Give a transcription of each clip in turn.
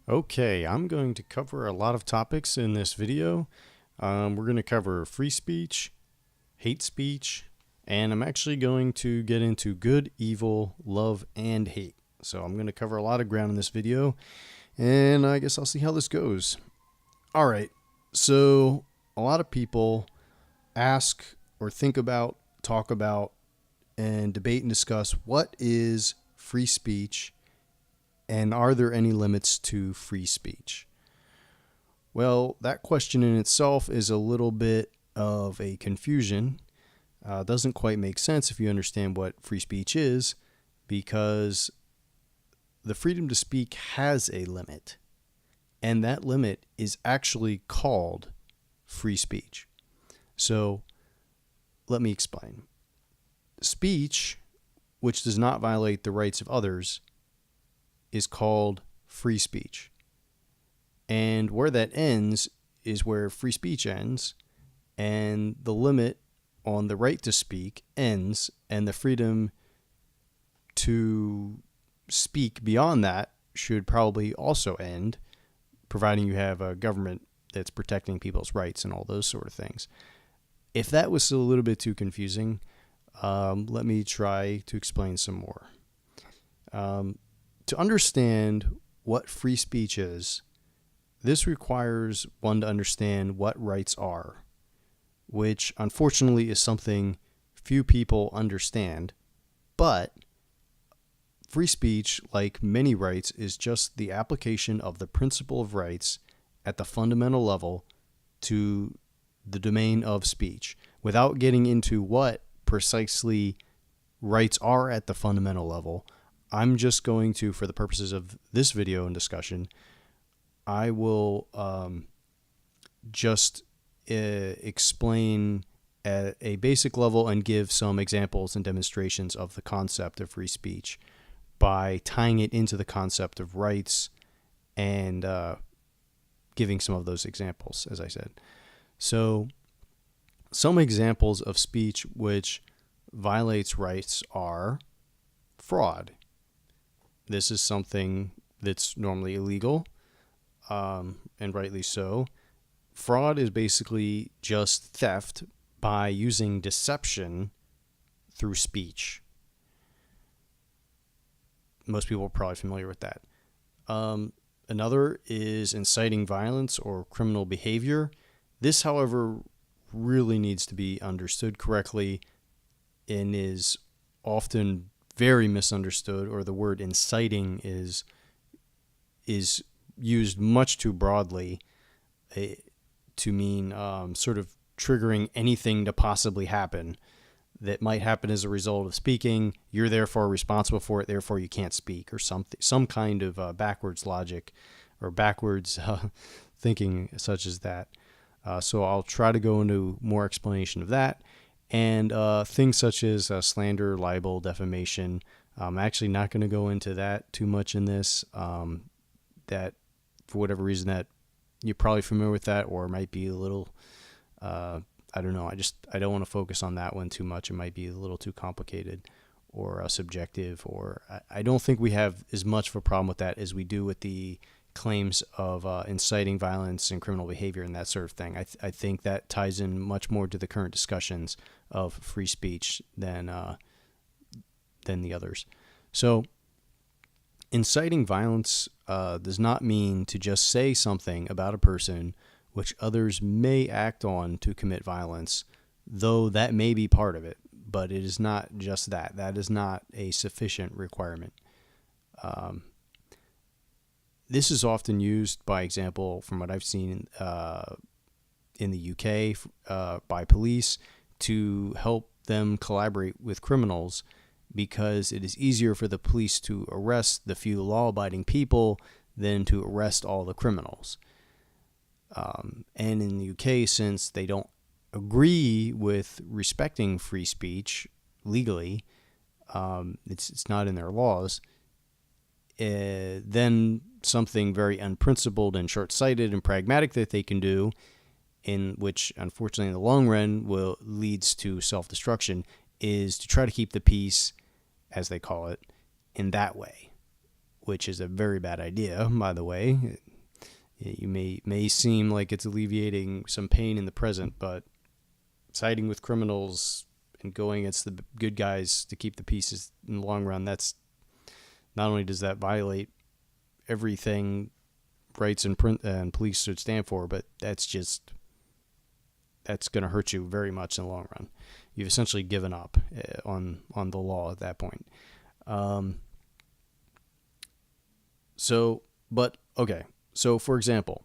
Okay, I'm going to cover a lot of topics in this video. We're going to cover free speech, hate speech, and I'm actually going to get into good, evil, love, and hate. So I'm going to cover a lot of ground in this video, and I guess I'll see how this goes. All right, so a lot of people ask or think about, talk about, and debate and discuss what is free speech and are there any limits to free speech? Well, that question in itself is a little bit of a confusion. Doesn't quite make sense if you understand what free speech is, because the freedom to speak has a limit, and that limit is actually called free speech. So let me explain. Speech, which does not violate the rights of others, is called free speech. And where that ends is where free speech ends, and the limit on the right to speak ends, and the freedom to speak beyond that should probably also end, providing you have a government that's protecting people's rights and all those sort of things. If that was still a little bit too confusing, let me try to explain some more. To understand what free speech is, this requires one to understand what rights are, which unfortunately is something few people understand. But free speech, like many rights, is just the application of the principle of rights at the fundamental level to the domain of speech, without getting into what precisely rights are at the fundamental level. I'm just going to, for the purposes of this video and discussion, I will just explain at a basic level and give some examples and demonstrations of the concept of free speech by tying it into the concept of rights and giving some of those examples, as I said. So some examples of speech which violates rights are fraud. This is something that's normally illegal, and rightly so. Fraud is basically just theft by using deception through speech. Most people are probably familiar with that. Another is inciting violence or criminal behavior. This, however, really needs to be understood correctly and is often very misunderstood, or the word inciting is used much too broadly to mean sort of triggering anything to possibly happen that might happen as a result of speaking. You're therefore responsible for it, therefore you can't speak, or some kind of backwards logic or backwards thinking such as that. So I'll try to go into more explanation of that. And things such as slander, libel, defamation. I'm actually not going to go into that too much in this. That, for whatever reason, that you're probably familiar with that, or might be a little, I don't know. I don't want to focus on that one too much. It might be a little too complicated or subjective, or I don't think we have as much of a problem with that as we do with the claims of inciting violence and criminal behavior and that sort of thing. I think that ties in much more to the current discussions of free speech than the others. So inciting violence does not mean to just say something about a person which others may act on to commit violence, though that may be part of it, but it is not just that. That is not a sufficient requirement. This is often used, by example, from what I've seen in the UK by police to help them collaborate with criminals, because it is easier for the police to arrest the few law-abiding people than to arrest all the criminals. And in the UK, since they don't agree with respecting free speech legally, it's not in their laws, then something very unprincipled and short-sighted and pragmatic that they can do, in which unfortunately in the long run leads to self-destruction, is to try to keep the peace, as they call it, in that way. which is a very bad idea, by the way. You may seem like it's alleviating some pain in the present, but siding with criminals and going against the good guys to keep the peace in the long run, that's not only does that violate everything rights and police should stand for, but that's going to hurt you very much in the long run. You've essentially given up on the law at that point. So, for example,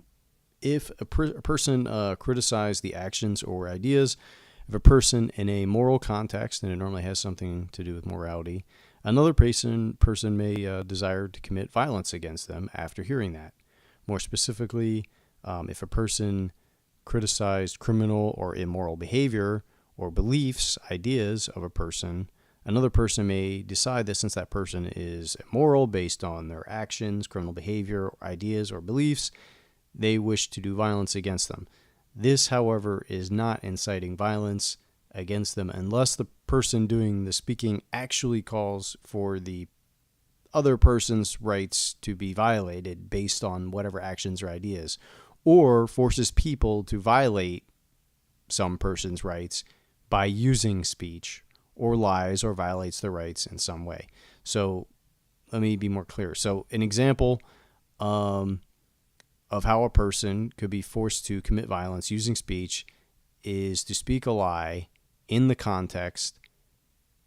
if a person criticized the actions or ideas of a person in a moral context, and it normally has something to do with morality, another person may desire to commit violence against them after hearing that. More specifically, if a person criticized criminal or immoral behavior or beliefs, ideas of a person, another person may decide that since that person is immoral based on their actions, criminal behavior, ideas, or beliefs, they wish to do violence against them. This, however, is not inciting violence against them unless the person doing the speaking actually calls for the other person's rights to be violated based on whatever actions or ideas, or forces people to violate some person's rights by using speech or lies or violates their rights in some way. So let me be more clear. So an example of how a person could be forced to commit violence using speech is to speak a lie in the context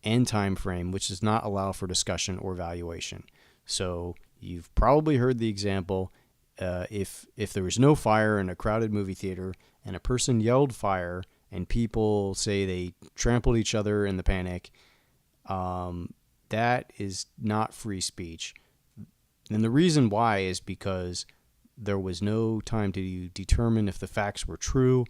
and time frame which does not allow for discussion or evaluation. So you've probably heard the example, if there was no fire in a crowded movie theater and a person yelled fire and people say they trampled each other in the panic, that is not free speech. And the reason why is because there was no time to determine if the facts were true,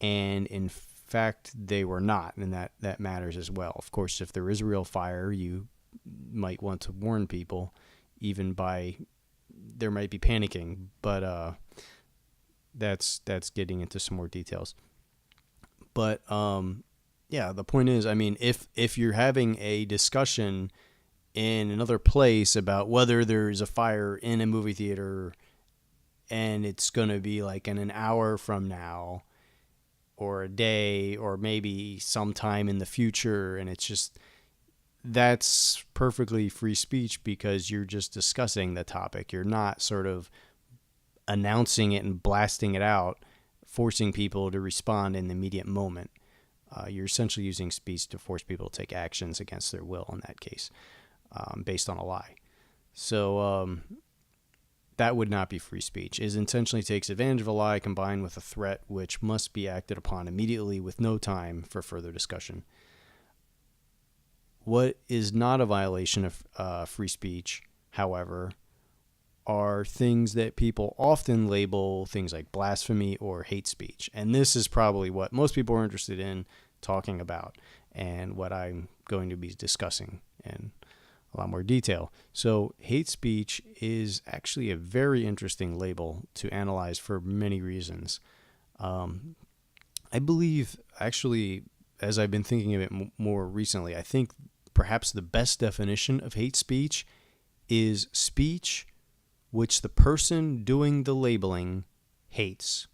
and in fact they were not, and that matters as well. Of course, if there is a real fire, you might want to warn people, even by there might be panicking, but that's getting into some more details. But the point is, I mean, if you're having a discussion in another place about whether there's a fire in a movie theater and it's going to be like in an hour from now or a day or maybe sometime in the future, and it's just, that's perfectly free speech because you're just discussing the topic. You're not sort of announcing it and blasting it out, forcing people to respond in the immediate moment. You're essentially using speech to force people to take actions against their will in that case, based on a lie. So that would not be free speech. It intentionally takes advantage of a lie combined with a threat which must be acted upon immediately with no time for further discussion. What is not a violation of free speech, however, are things that people often label things like blasphemy or hate speech. And this is probably what most people are interested in talking about and what I'm going to be discussing in a lot more detail. So hate speech is actually a very interesting label to analyze for many reasons. I believe, actually, as I've been thinking of it more recently, I think perhaps the best definition of hate speech is speech which the person doing the labeling hates.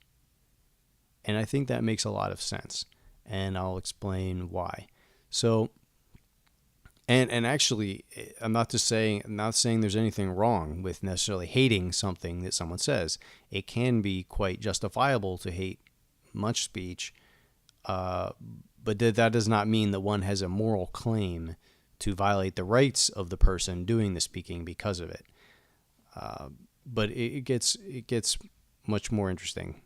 And I think that makes a lot of sense, and I'll explain why. So, and actually, I'm not saying there's anything wrong with necessarily hating something that someone says. It can be quite justifiable to hate much speech, but that does not mean that one has a moral claim to violate the rights of the person doing the speaking because of it. But it gets much more interesting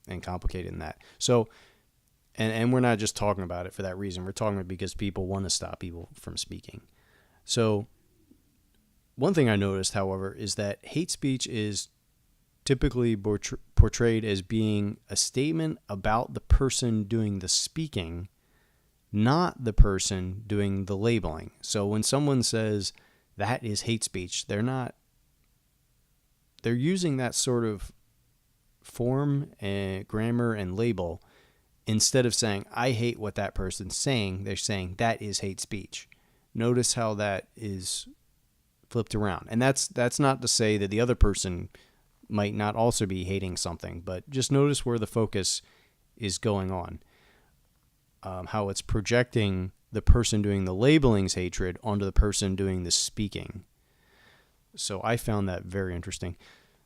and complicated than that. So, and we're not just talking about it for that reason. We're talking about it because people want to stop people from speaking. So, one thing I noticed, however, is that hate speech is typically portrayed as being a statement about the person doing the speaking, not the person doing the labeling. So when someone says that is hate speech, they're using that sort of form and grammar and label instead of saying, I hate what that person's saying. They're saying that is hate speech. Notice how that is flipped around. And that's not to say that the other person might not also be hating something, but just notice where the focus is going on. How it's projecting the person doing the labeling's hatred onto the person doing the speaking. So I found that very interesting.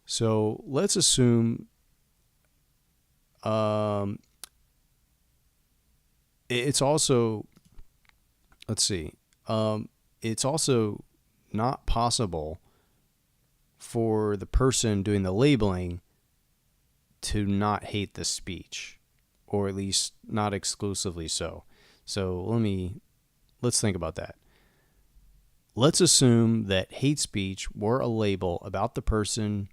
So let's assume it's also, let's see, it's also not possible for the person doing the labeling to not hate the speech, or at least not exclusively so. So let's think about that. Let's assume that hate speech were a label about the person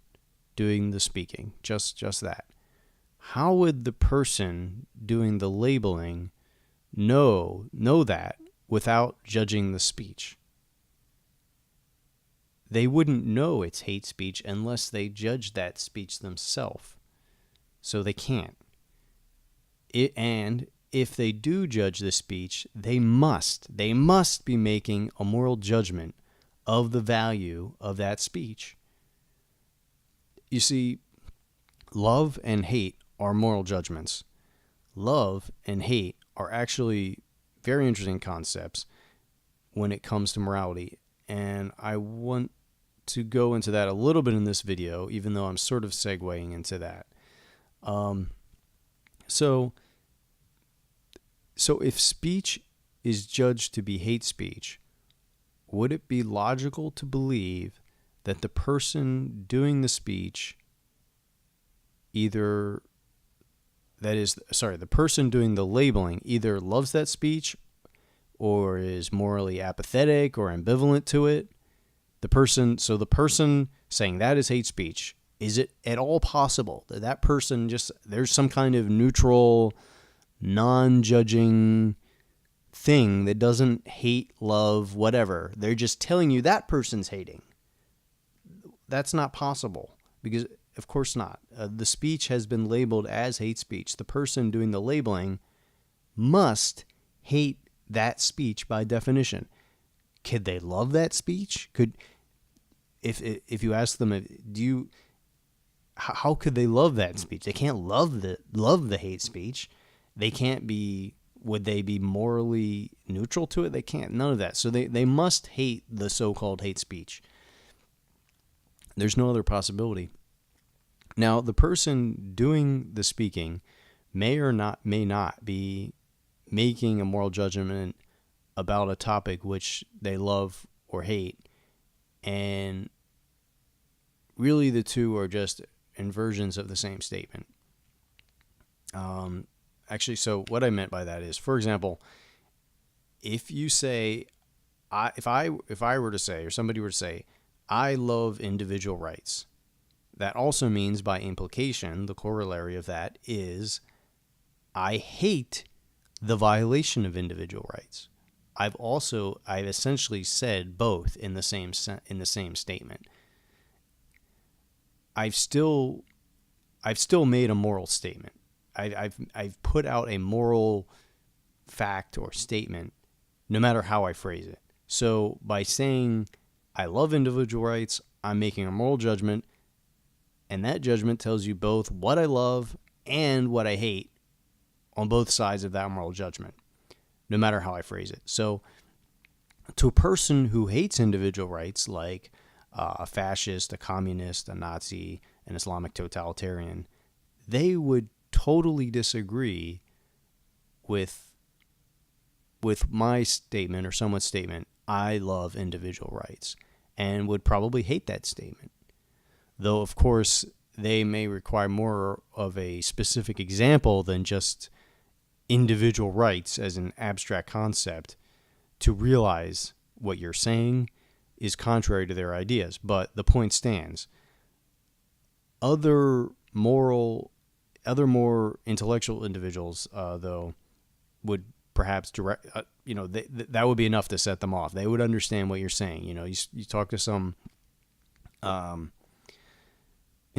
doing the speaking, just that. How would the person doing the labeling know that without judging the speech? They wouldn't know it's hate speech unless they judge that speech themselves. So they can't. And if they do judge the speech, they must be making a moral judgment of the value of that speech. You see, love and hate are moral judgments. Love and hate are actually very interesting concepts when it comes to morality. And I want to go into that a little bit in this video, even though I'm sort of segueing into that. So if speech is judged to be hate speech, would it be logical to believe that the person doing the speech the person doing the labeling either loves that speech or is morally apathetic or ambivalent to it? The person saying that is hate speech, is it at all possible that that person there's some kind of neutral, non-judging thing that doesn't hate, love, whatever? They're just telling you that person's hating. That's not possible, because of course not. The speech has been labeled as hate speech. The person doing the labeling must hate that speech by definition. Could they love that speech? If you ask them, how could they love that speech? They can't love the hate speech. They can't be. Would they be morally neutral to it? They can't. None of that. So they must hate the so-called hate speech. There's no other possibility. Now, the person doing the speaking may not be making a moral judgment about a topic which they love or hate, and really the two are just inversions of the same statement. Actually, so what I meant by that is, for example, if you say, if I were to say, or somebody were to say, I love individual rights, that also means by implication, the corollary of that is, I hate the violation of individual rights. I've essentially said both in the same statement. I've still made a moral statement. I've put out a moral fact or statement, no matter how I phrase it. So by saying I love individual rights, I'm making a moral judgment, and that judgment tells you both what I love and what I hate on both sides of that moral judgment, no matter how I phrase it. So to a person who hates individual rights, like a fascist, a communist, a Nazi, an Islamic totalitarian, they would totally disagree with my statement or someone's statement, I love individual rights, and would probably hate that statement. Though, of course, they may require more of a specific example than just individual rights as an abstract concept to realize what you're saying is contrary to their ideas. But the point stands. Other more intellectual individuals, though, would perhaps that would be enough to set them off. They would understand what you're saying. You talk to some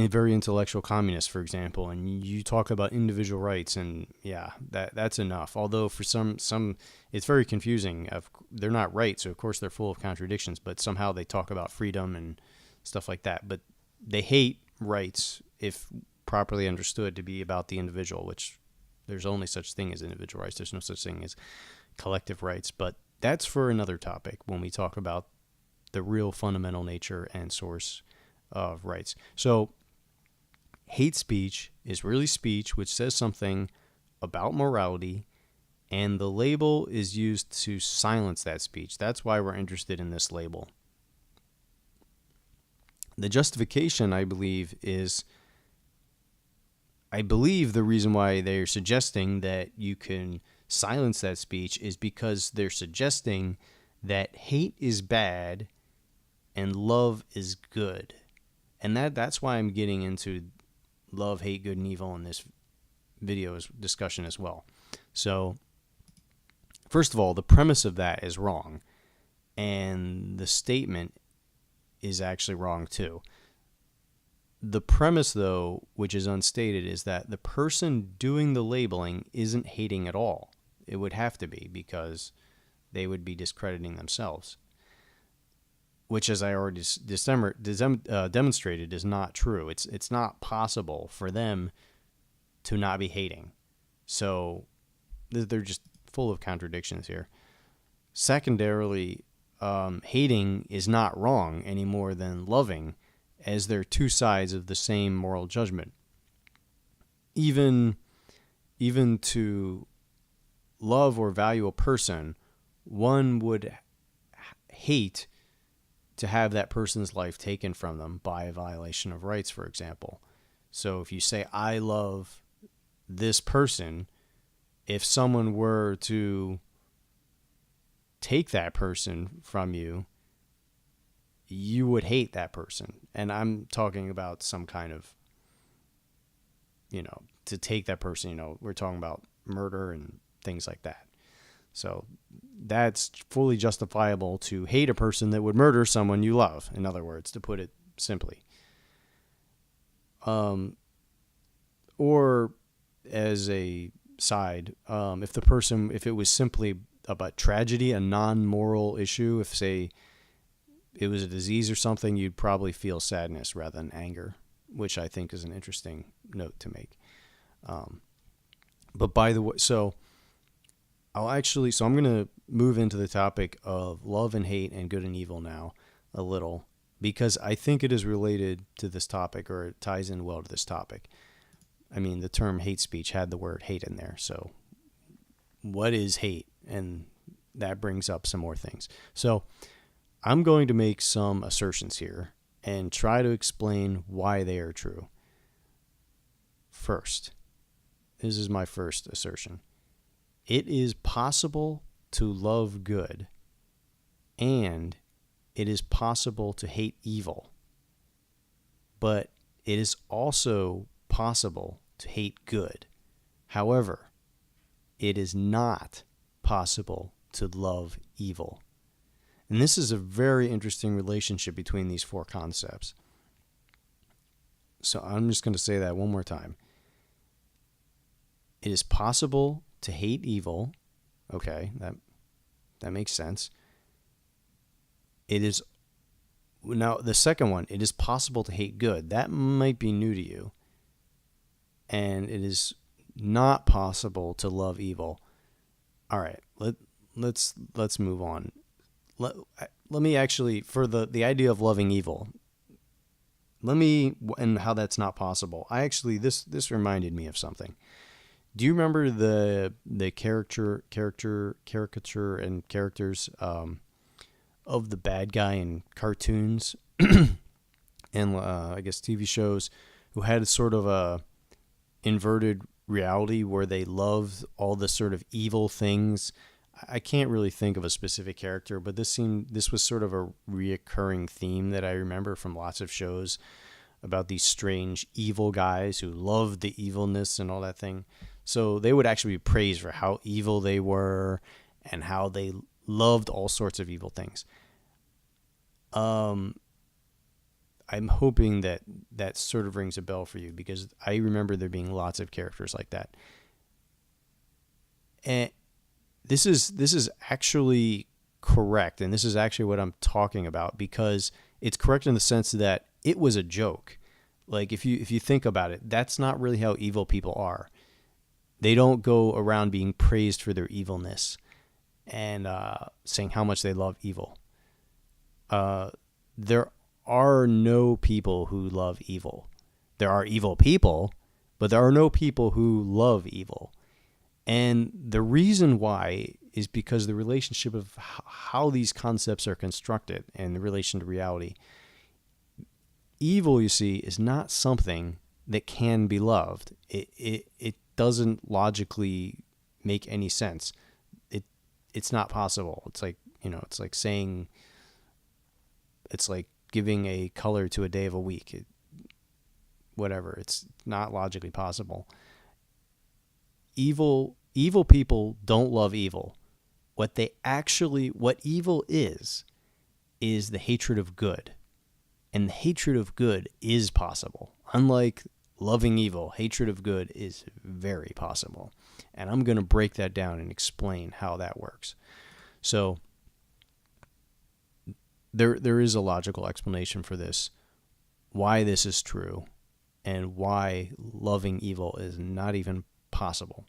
very intellectual communist, for example, and you talk about individual rights, and yeah, that's enough. Although for some it's very confusing. They're not right, so of course they're full of contradictions, but somehow they talk about freedom and stuff like that. But they hate rights, if properly understood, to be about the individual, which there's only such thing as individual rights. There's no such thing as collective rights. But that's for another topic when we talk about the real fundamental nature and source of rights. So hate speech is really speech which says something about morality, and the label is used to silence that speech. That's why we're interested in this label. The justification, I believe the reason why they're suggesting that you can silence that speech is because they're suggesting that hate is bad and love is good. And that's why I'm getting into love, hate, good, and evil in this video's discussion as well. So, first of all, the premise of that is wrong, and the statement is actually wrong too. The premise, though, which is unstated, is that the person doing the labeling isn't hating at all. It would have to be, because they would be discrediting themselves, which, as I already demonstrated, is not true. It's not possible for them to not be hating. So they're just full of contradictions here. Secondarily, hating is not wrong any more than loving, as they're two sides of the same moral judgment. Even to love or value a person, one would hate to have that person's life taken from them by a violation of rights, for example. So if you say, I love this person, if someone were to take that person from you, you would hate that person. And I'm talking about some kind of, to take that person, we're talking about murder and things like that. So that's fully justifiable to hate a person that would murder someone you love, in other words, to put it simply. Or as a side, if it was simply about tragedy, a non-moral issue, if, say, it was a disease or something, you'd probably feel sadness rather than anger, which I think is an interesting note to make. But by the way, so I'm going to move into the topic of love and hate and good and evil now a little, because I think it is related to this topic, or it ties in well to this topic. I mean, the term hate speech had the word hate in there. So what is hate? And that brings up some more things. So I'm going to make some assertions here and try to explain why they are true. First, this is my first assertion. It is possible to love good, and it is possible to hate evil. But it is also possible to hate good. However, it is not possible to love evil. And this is a very interesting relationship between these four concepts. So I'm just going to say that one more time. It is possible to hate evil. Okay, that makes sense. It is, now the second one, it is possible to hate good. That might be new to you. And it is not possible to love evil. All right, let's move on. Let me actually, for the idea of loving evil, and how that's not possible. I actually, this reminded me of something. Do you remember the caricature and characters of the bad guy in cartoons and I guess TV shows, who had sort of a inverted reality where they loved all the sort of evil things? I can't really think of a specific character, but this was sort of a reoccurring theme that I remember from lots of shows about these strange evil guys who loved the evilness and all that thing. So they would actually be praised for how evil they were and how they loved all sorts of evil things. I I'm hoping that that sort of rings a bell for you, because I remember there being lots of characters like that. And this is actually correct, and this is actually what I'm talking about, because it's correct in the sense that it was a joke. Like, if you think about it, that's not really how evil people are. They don't go around being praised for their evilness and saying how much they love evil. There are no people who love evil. There are evil people, but there are no people who love evil. And the reason why is because the relationship of how these concepts are constructed in relation to reality. Evil, you see, is not something that can be loved. It doesn't logically make any sense. It's not possible. It's like, it's like saying, it's like giving a color to a day of a week. Whatever. It's not logically possible. Evil people don't love evil. What evil is the hatred of good. And the hatred of good is possible. Unlike loving evil, hatred of good is very possible. And I'm going to break that down and explain how that works. So there is a logical explanation for this, why this is true, and why loving evil is not even possible.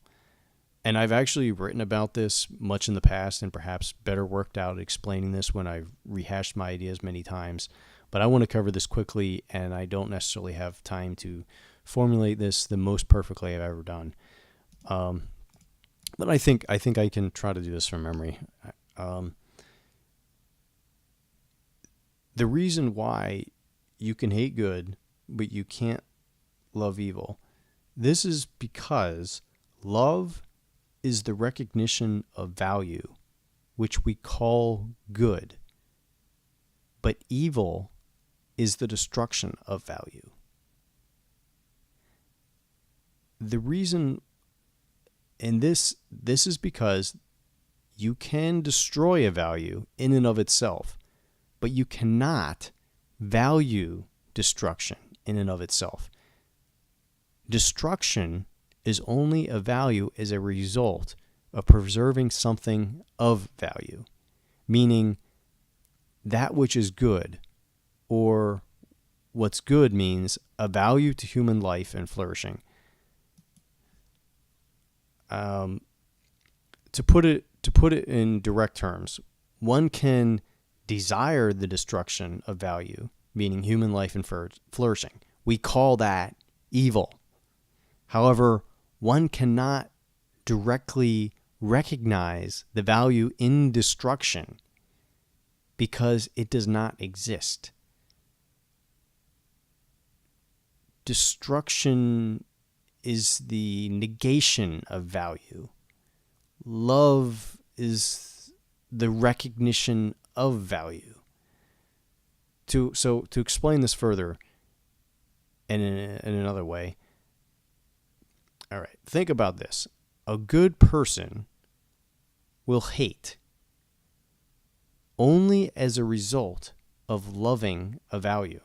And I've actually written about this much in the past, and perhaps better worked out explaining this when I've rehashed my ideas many times. But I want to cover this quickly, and I don't necessarily have time to formulate this the most perfectly I've ever done. But I think I can try to do this from memory. The reason why you can hate good, but you can't love evil, this is because love is the recognition of value, which we call good. But evil is the destruction of value. The reason, and this is because you can destroy a value in and of itself, but you cannot value destruction in and of itself. Destruction is only a value as a result of preserving something of value, meaning that which is good, or what's good means a value to human life and flourishing. To put it in direct terms, one can desire the destruction of value, meaning human life and flourishing. We call that evil. However, one cannot directly recognize the value in destruction because it does not exist. Destruction is the negation of value. Love is the recognition of value. To explain this further, and in another way, all right, think about this. A good person will hate only as a result of loving a value.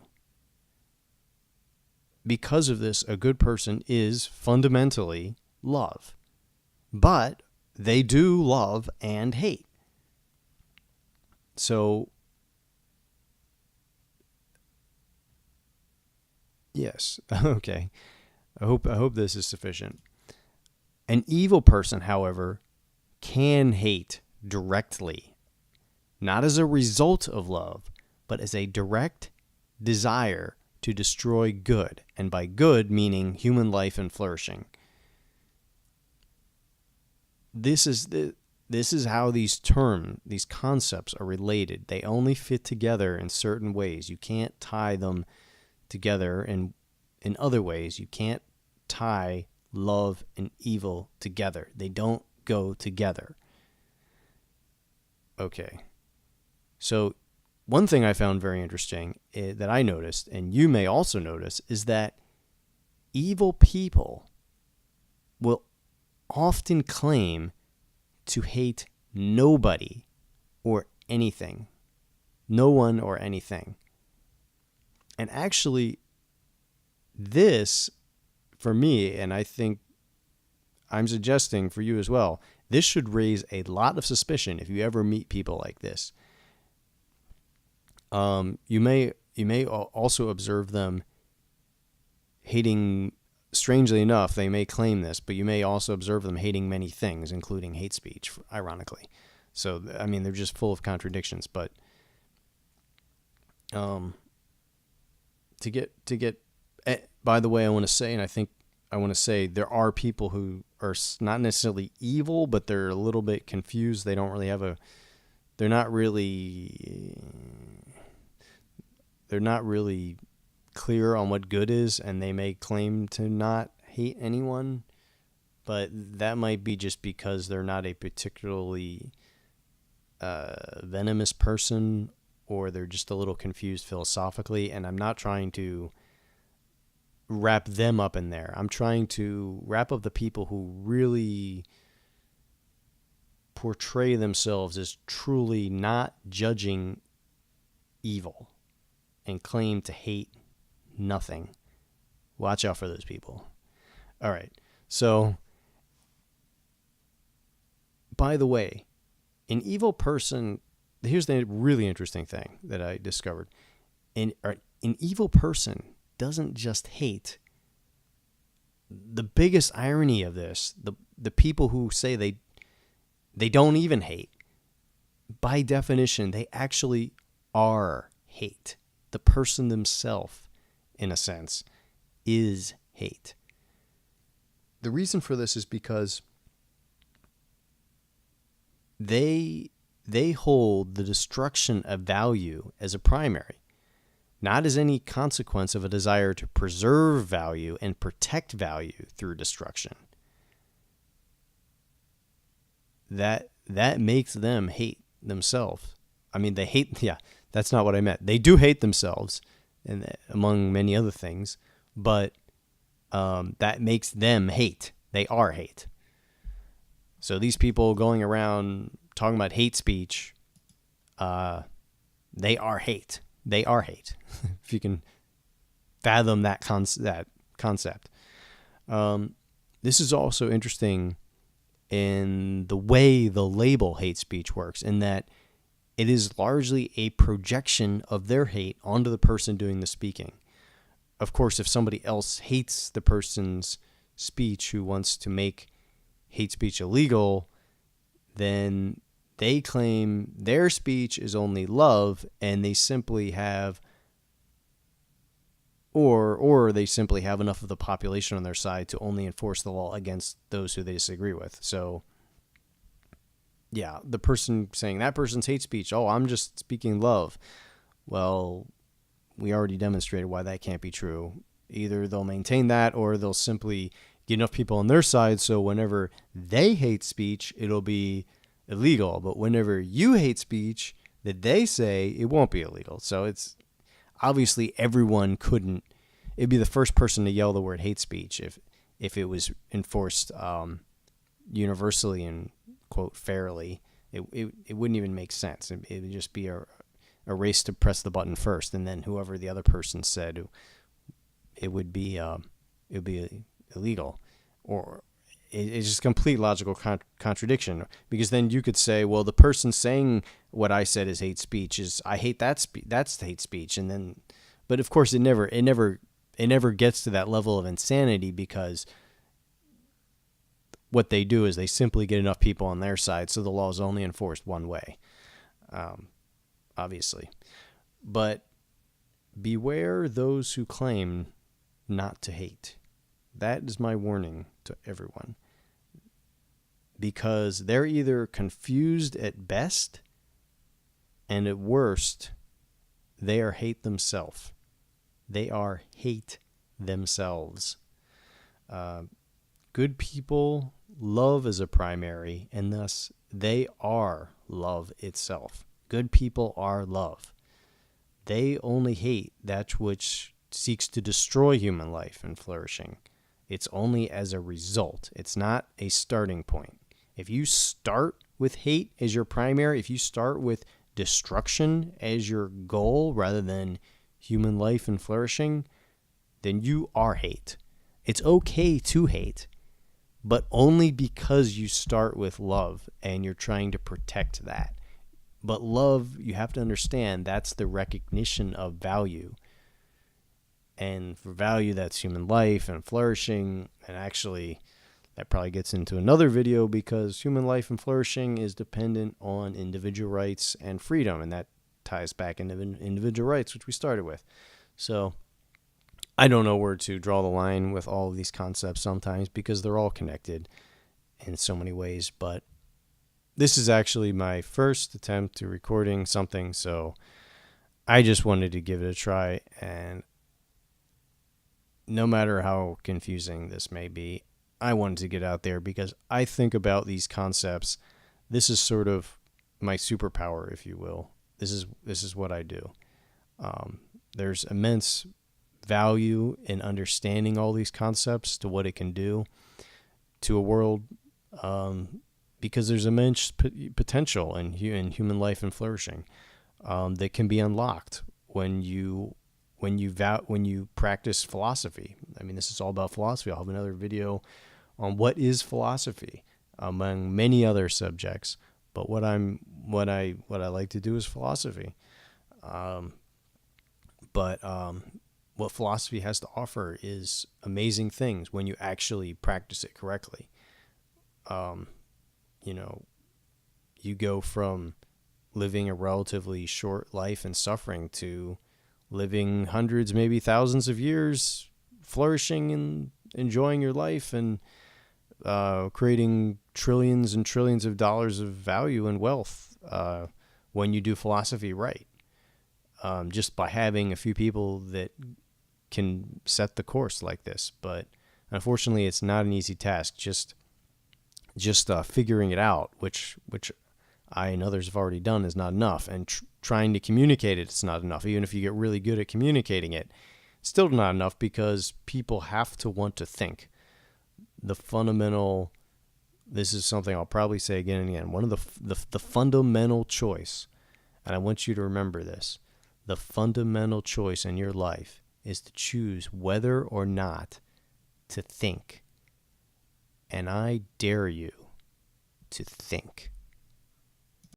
Because of this, a good person is fundamentally love. But they do love and hate. So, yes, okay. I hope this is sufficient. An evil person, however, can hate directly, not as a result of love, but as a direct desire to destroy good, and by good meaning human life and flourishing. This is how these concepts are related. They only fit together in certain ways. You can't tie them together, and in other ways, you can't tie love and evil together. They don't go together. Okay. So one thing I found very interesting that I noticed, and you may also notice, is that evil people will often claim to hate nobody or anything. No one or anything. And actually, this, for me, and I think I'm suggesting for you as well, this should raise a lot of suspicion if you ever meet people like this. You may also observe them hating, strangely enough, they may claim this, but you may also observe them hating many things, including hate speech, ironically. So, I mean, they're just full of contradictions. But to get, by the way, I want to say there are people who are not necessarily evil, but they're a little bit confused. They're not really clear on what good is, and they may claim to not hate anyone, but that might be just because they're not a particularly venomous person, or they're just a little confused philosophically. And I'm not trying to wrap them up in there. I'm trying to wrap up the people who really portray themselves as truly not judging evil and claim to hate nothing. Watch out for those people. All right. So, by the way, an evil person, here's the really interesting thing that I discovered. An evil person doesn't just hate. The biggest irony of this, the people who say they don't even hate, by definition, they actually are hate. The person themselves, in a sense, is hate. The reason for this is because they hold the destruction of value as a primary, not as any consequence of a desire to preserve value and protect value through destruction. That makes them hate themselves. I mean, they hate, that's not what I meant. They do hate themselves, and among many other things, but that makes them hate. They are hate. So these people going around talking about hate speech, they are hate. They are hate. If you can fathom that concept. This is also interesting in the way the label hate speech works, in that it is largely a projection of their hate onto the person doing the speaking. Of course, if somebody else hates the person's speech who wants to make hate speech illegal, then they claim their speech is only love, and they simply have, or they simply have enough of the population on their side to only enforce the law against those who they disagree with. So, yeah, the person saying that person's hate speech, oh, I'm just speaking love. Well, we already demonstrated why that can't be true. Either they'll maintain that, or they'll simply get enough people on their side so whenever they hate speech, it'll be illegal. But whenever you hate speech that they say, it won't be illegal. So it's obviously everyone couldn't. It'd be the first person to yell the word hate speech if it was enforced universally and, quote, fairly. It wouldn't even make sense. It would just be a race to press the button first, and then whoever the other person said, it would be illegal. Or it's just complete logical contradiction, because then you could say, well, the person saying what I said is hate speech is, I hate that that's hate speech. And then, but of course it never gets to that level of insanity, because what they do is they simply get enough people on their side, so the law is only enforced one way, obviously. But beware those who claim not to hate. That is my warning to everyone, because they're either confused at best, and at worst, they are hate themselves. They are hate themselves. Good people love as a primary, and thus they are love itself. Good people are love. They only hate that which seeks to destroy human life and flourishing. It's only as a result. It's not a starting point. If you start with hate as your primary, if you start with destruction as your goal rather than human life and flourishing, then you are hate. It's okay to hate, but only because you start with love and you're trying to protect that. But love, you have to understand, that's the recognition of value. And for value, that's human life and flourishing. And actually, that probably gets into another video, because human life and flourishing is dependent on individual rights and freedom. And that ties back into individual rights, which we started with. So I don't know where to draw the line with all of these concepts sometimes, because they're all connected in so many ways. But this is actually my first attempt to recording something, so I just wanted to give it a try. And no matter how confusing this may be, I wanted to get out there because I think about these concepts. This is sort of my superpower, if you will. This is what I do. There's immense value in understanding all these concepts, to what it can do to a world, because there's immense potential in human life and flourishing that can be unlocked when you practice philosophy. I mean, this is all about philosophy. I'll have another video on what is philosophy, among many other subjects. But what I like to do is philosophy. What philosophy has to offer is amazing things when you actually practice it correctly. You go from living a relatively short life and suffering to living hundreds, maybe thousands of years, flourishing and enjoying your life, and creating trillions and trillions of dollars of value and wealth when you do philosophy right. Just by having a few people that can set the course like this. But unfortunately, it's not an easy task. Just figuring it out, which I and others have already done, is not enough. And trying to communicate it, it's not enough. Even if you get really good at communicating it, it's still not enough, because people have to want to think. The fundamental, this is something I'll probably say again and again, one of the fundamental choice, and I want you to remember this, the fundamental choice in your life is to choose whether or not to think. And I dare you to think.